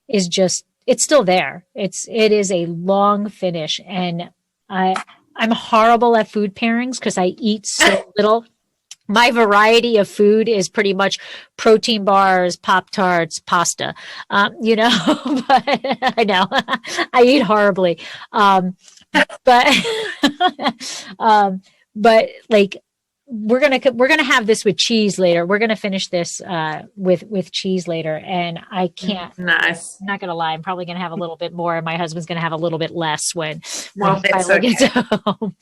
C: is just, it's still there. It is a long finish, and I'm horrible at food pairings because I eat so little. My variety of food is pretty much protein bars, Pop-Tarts, pasta. But I know I eat horribly. But but like we're gonna have this with cheese later. We're gonna finish this with cheese later, and I can't.
D: Nice.
C: I'm not gonna lie. I'm probably gonna have a little bit more, and my husband's gonna have a little bit less when
D: That's
C: I get
D: okay.
C: home.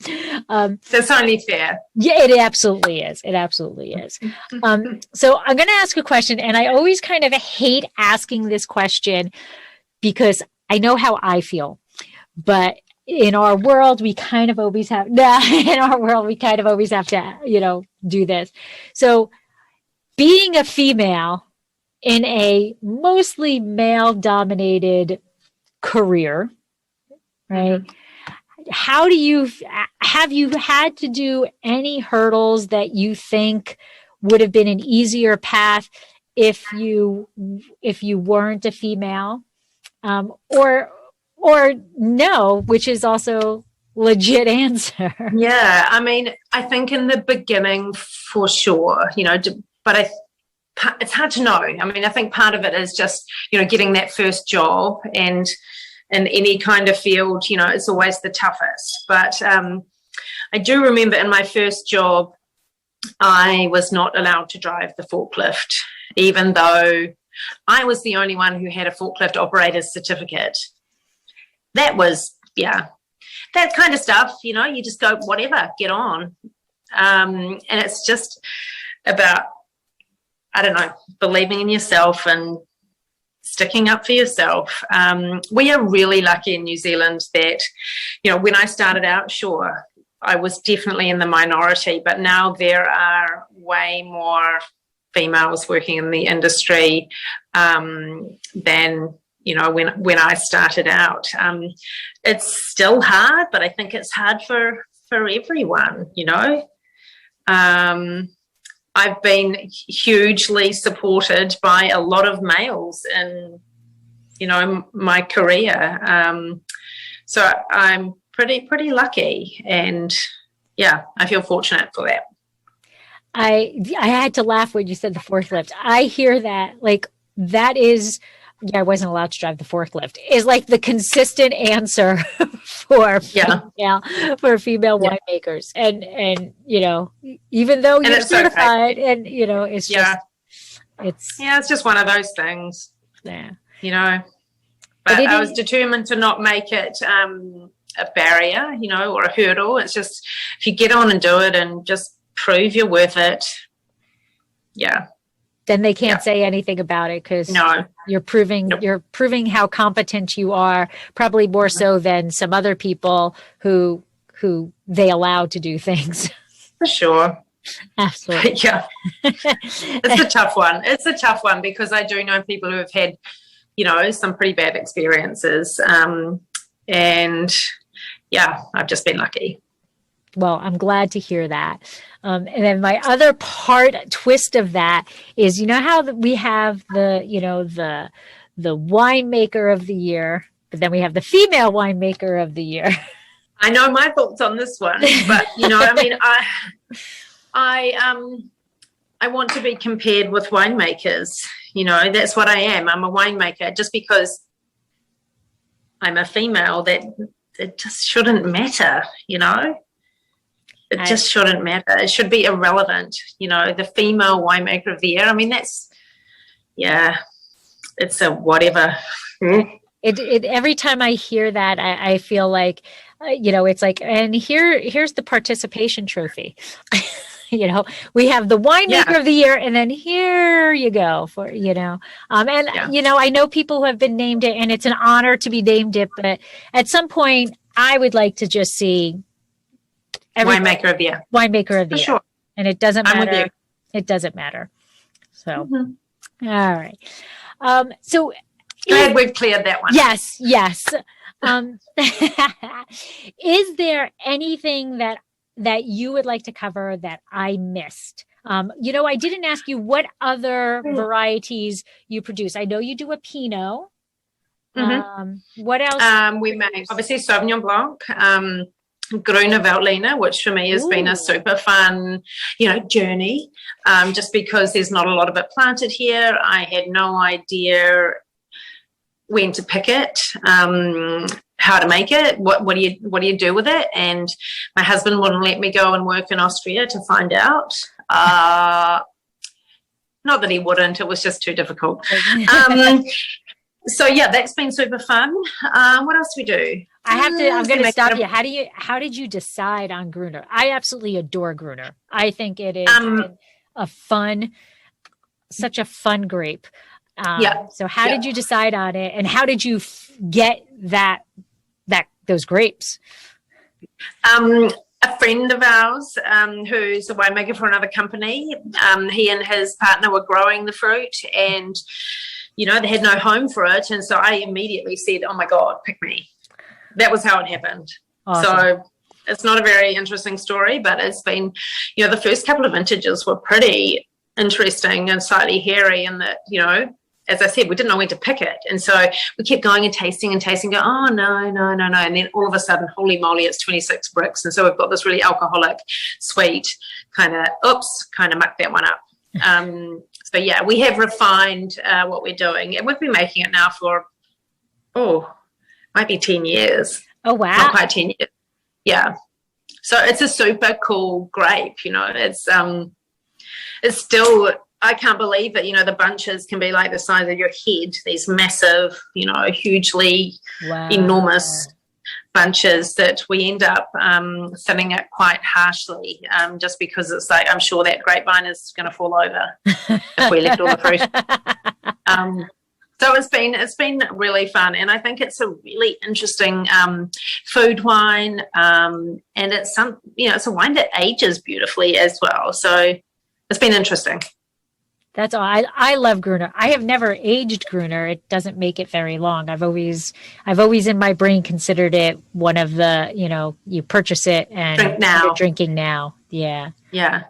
D: That's only fair.
C: Yeah, it absolutely is. It absolutely is. So I'm going to ask a question, and I always kind of hate asking this question because I know how I feel, but in our world, we kind of always have, to, do this. So being a female in a mostly male dominated career, right? Have you had to do any hurdles that you think would have been an easier path if you weren't a female, or no, which is also legit answer?
D: Yeah, I mean, I think in the beginning for sure, but it's hard to know. I mean, I think part of it is just, getting that first job, and in any kind of field, it's always the toughest. But I do remember in my first job, I was not allowed to drive the forklift, even though I was the only one who had a forklift operator's certificate. That was, that kind of stuff, you just go, whatever, get on. And it's just about, I don't know, believing in yourself and sticking up for yourself. We are really lucky in New Zealand that, when I started out, sure, I was definitely in the minority, but now there are way more females working in the industry than, when I started out. It's still hard, but I think it's hard for everyone, I've been hugely supported by a lot of males in, my career. So I'm pretty lucky, and I feel fortunate for that.
C: I had to laugh when you said the forklift. I hear that, like, that is, I wasn't allowed to drive the forklift, is like the consistent answer for female winemakers. And even though you're certified, okay. And it's just it's
D: just one of those things.
C: Yeah.
D: But I was determined to not make it a barrier, or a hurdle. It's just, if you get on and do it and just prove you're worth it,
C: then they can't say anything about it, because you're proving how competent you are, probably more so than some other people who they allow to do things.
D: For sure.
C: Absolutely.
D: Yeah. It's a tough one. It's a tough one, because I do know people who have had, some pretty bad experiences. And I've just been lucky.
C: Well, I'm glad to hear that. And then my other twist of that is, how we have the winemaker of the year, but then we have the female winemaker of the year.
D: I know my thoughts on this one, but I mean, I want to be compared with winemakers. That's what I am. I'm a winemaker. Just because I'm a female, that it just shouldn't matter. It just shouldn't matter. It should be irrelevant. The female winemaker of the year. I mean, it's a whatever.
C: It every time I hear that, I feel like, it's like, and here's the participation trophy. We have the winemaker of the year, and then here you go for, I know people who have been named it, and it's an honor to be named it, but at some point I would like to just see
D: winemaker of the year.
C: Winemaker of the year.
D: Sure.
C: And it doesn't matter.
D: I'm with you.
C: It doesn't matter. So, all right. So
D: Glad we've cleared that one.
C: Yes, yes. Is there anything that you would like to cover that I missed? I didn't ask you what other varieties you produce. I know you do a Pinot. What else?
D: We make obviously Sauvignon Blanc, Gruner Veltliner, which for me has been a super fun, journey. Just because there's not a lot of it planted here, I had no idea when to pick it, how to make it, what do you do with it, and my husband wouldn't let me go and work in Austria to find out. Not that he wouldn't, it was just too difficult. So yeah, that's been super fun. What else do we do?
C: I'm going to stop you. How did you decide on Gruner? I absolutely adore Gruner. I think it is such a fun grape. So how did you decide on it, and how did you get those grapes?
D: A friend of ours, who's a winemaker for another company, he and his partner were growing the fruit, and they had no home for it, and so I immediately said, "Oh my God, pick me." That was how it happened. Awesome. So it's not a very interesting story, but it's been, the first couple of vintages were pretty interesting and slightly hairy, and that, as I said, we didn't know when to pick it. And so we kept going and tasting, go, oh, no. And then all of a sudden, holy moly, it's 26 bricks. And so we've got this really alcoholic, sweet kind of mucked that one up. So yeah, we have refined what we're doing, and we've been making it now for, might be 10 years.
C: Oh, wow.
D: Not quite 10 years. Yeah. So it's a super cool grape, it's still, I can't believe that, the bunches can be like the size of your head, these massive, hugely enormous bunches that we end up thinning it quite harshly, just because it's like, I'm sure that grapevine is going to fall over if we left all the fruit. So it's been really fun, and I think it's a really interesting food wine, and it's it's a wine that ages beautifully as well. So it's been interesting.
C: That's all. I love Gruner. I have never aged Gruner. It doesn't make it very long. I've always in my brain considered it one of the, you purchase it and you're drinking now. Yeah.
D: Yeah.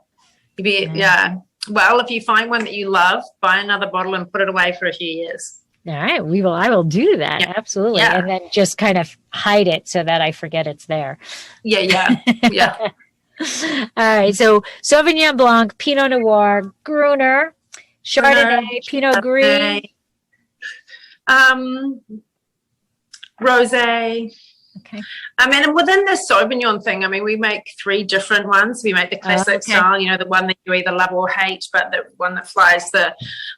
D: Yeah. Well, if you find one that you love, buy another bottle and put it away for a few years.
C: All right. I will do that. Yeah. Absolutely. Yeah. And then just kind of hide it so that I forget it's there.
D: Yeah.
C: All right. So Sauvignon Blanc, Pinot Noir, Gruner, Chardonnay, Pinot Gris,
D: Rosé.
C: Okay.
D: And within the Sauvignon thing, we make 3 different ones. We make the classic style, the one that you either love or hate, but the one that flies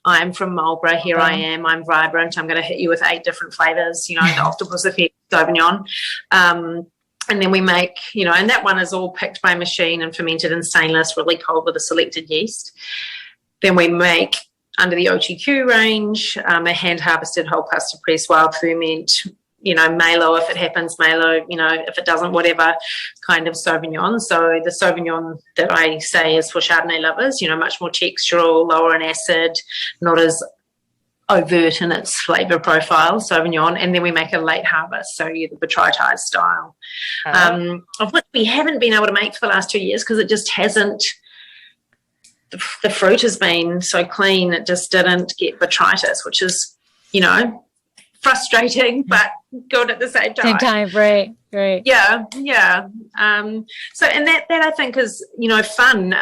D: I'm from Marlborough, here I am, I'm vibrant, I'm going to hit you with 8 different flavors, the octopus effect Sauvignon. And then we make, and that one is all picked by machine and fermented in stainless, really cold with a selected yeast. Then we make, under the OTQ range, a hand-harvested whole cluster press wild ferment, Malo if it happens, Malo, if it doesn't, whatever kind of Sauvignon. So the Sauvignon that I say is for Chardonnay lovers, much more textural, lower in acid, not as overt in its flavour profile, Sauvignon. And then we make a late harvest, so the botrytized style, of which we haven't been able to make for the last 2 years because it just hasn't, the fruit has been so clean, it just didn't get botrytis, which is, frustrating, but good at the same time.
C: Right.
D: Yeah. So, and that I think is, fun.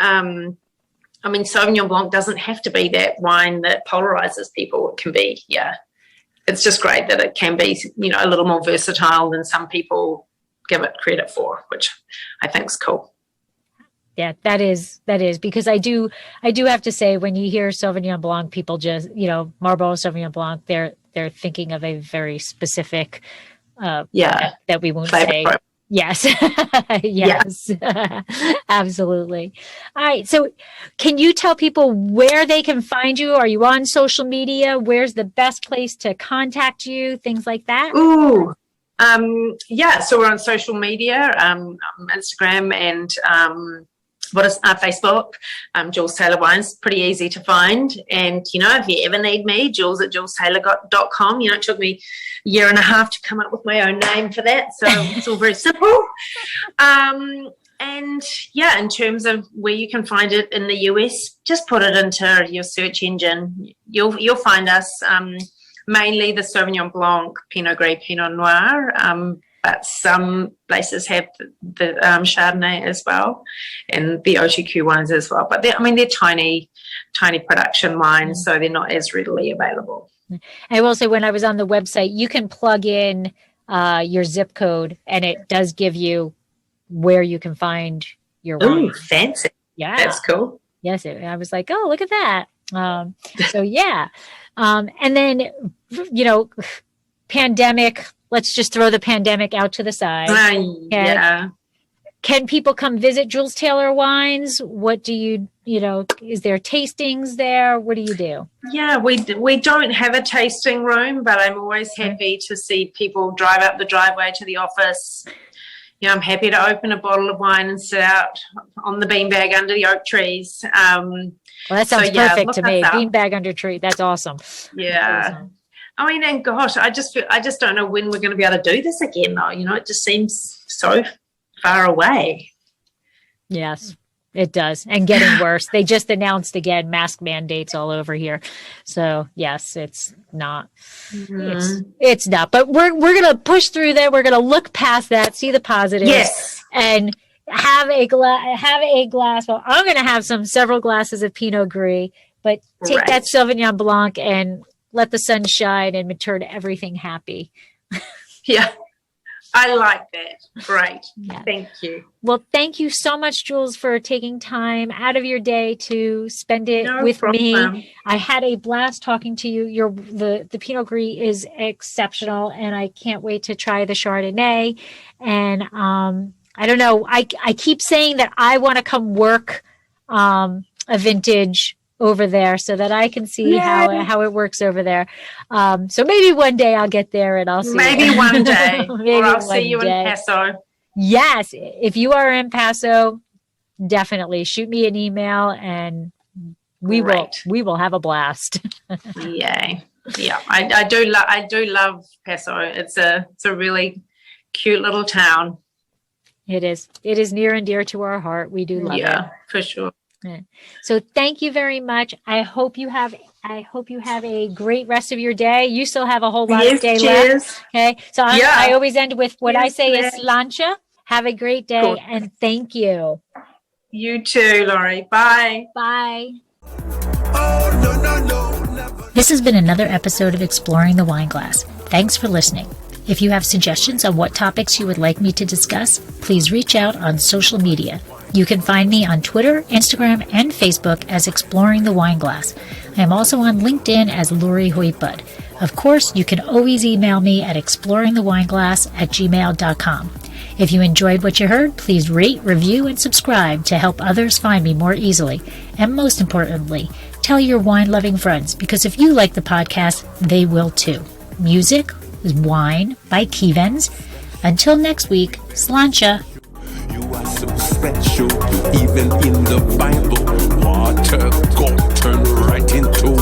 D: Sauvignon Blanc doesn't have to be that wine that polarizes people. It can be, it's just great that it can be, a little more versatile than some people give it credit for, which I think is cool.
C: Yeah, that is because I do have to say, when you hear Sauvignon Blanc, people just, Marlborough Sauvignon Blanc, they're thinking of a very specific, that we won't say. Yes. Yes, absolutely. All right. So can you tell people where they can find you? Are you on social media? Where's the best place to contact you? Things like that?
D: Ooh. So we're on social media, Instagram and Facebook, Jules Taylor Wines, pretty easy to find. And, if you ever need me, Jules at julestaylor.com. It took me a year and a half to come up with my own name for that. So it's all very simple. And yeah, in terms of where you can find it in the US, just put it into your search engine. You'll find us, mainly the Sauvignon Blanc, Pinot Gris, Pinot Noir, but some places have the Chardonnay as well, and the OTQ wines as well. But they're tiny production wines, so they're not as readily available.
C: I will say, when I was on the website, you can plug in your zip code, and it does give you where you can find your wine.
D: Ooh, fancy.
C: Yeah.
D: That's cool.
C: Yes. I was like, oh, look at that. So yeah. And then, pandemic, let's just throw the pandemic out to the side.
D: Yeah.
C: Can people come visit Jules Taylor Wines? What do you is there tastings there? What do you do?
D: Yeah, we don't have a tasting room, but I'm always happy to see people drive up the driveway to the office. I'm happy to open a bottle of wine and sit out on the beanbag under the oak trees.
C: Well, that sounds perfect to me. Beanbag under tree. That's awesome.
D: Yeah. That's awesome. And gosh, I just don't know when we're going to be able to do this again, though. It just seems so far away.
C: Yes, it does. And getting worse. They just announced again mask mandates all over here. So yes, it's not. It's not. But we're going to push through that. We're going to look past that, see the positives,
D: yes,
C: and have a glass. Well, I'm going to have several glasses of Pinot Gris, but take that Sauvignon Blanc and let the sun shine and turn everything happy.
D: Yeah. I like that. Great. Yeah. Thank you.
C: Well, thank you so much, Jules, for taking time out of your day to spend it with me. I had a blast talking to you. The Pinot Gris is exceptional, and I can't wait to try the Chardonnay. And I don't know. I keep saying that I want to come work a vintage over there so that I can see how it works over there. So maybe one day I'll get there and I'll see.
D: Maybe one day. Or I'll see you in Paso.
C: Yes. If you are in Paso, definitely shoot me an email and we will have a blast.
D: Yay. Yeah. I do love Paso. It's a really cute little town.
C: It is. It is near and dear to our heart. We do love it.
D: Yeah, for sure.
C: So thank you very much. I hope you have a great rest of your day. You still have a whole lot of day left. Okay. So I always end with what I say is slancha. Have a great day and thank you.
D: You too, Laurie. Bye.
C: Bye.
B: This has been another episode of Exploring the Wine Glass. Thanks for listening. If you have suggestions on what topics you would like me to discuss, please reach out on social media. You can find me on Twitter, Instagram, and Facebook as Exploring the Wine Glass. I am also on LinkedIn as Laurie Hoytbud. Of course, you can always email me at exploringthewineglass@gmail.com. If you enjoyed what you heard, please rate, review, and subscribe to help others find me more easily. And most importantly, tell your wine-loving friends, because if you like the podcast, they will too. Music is Wine by Kevens. Until next week, slancha.
A: You are so special, even in the Bible, water got turned right into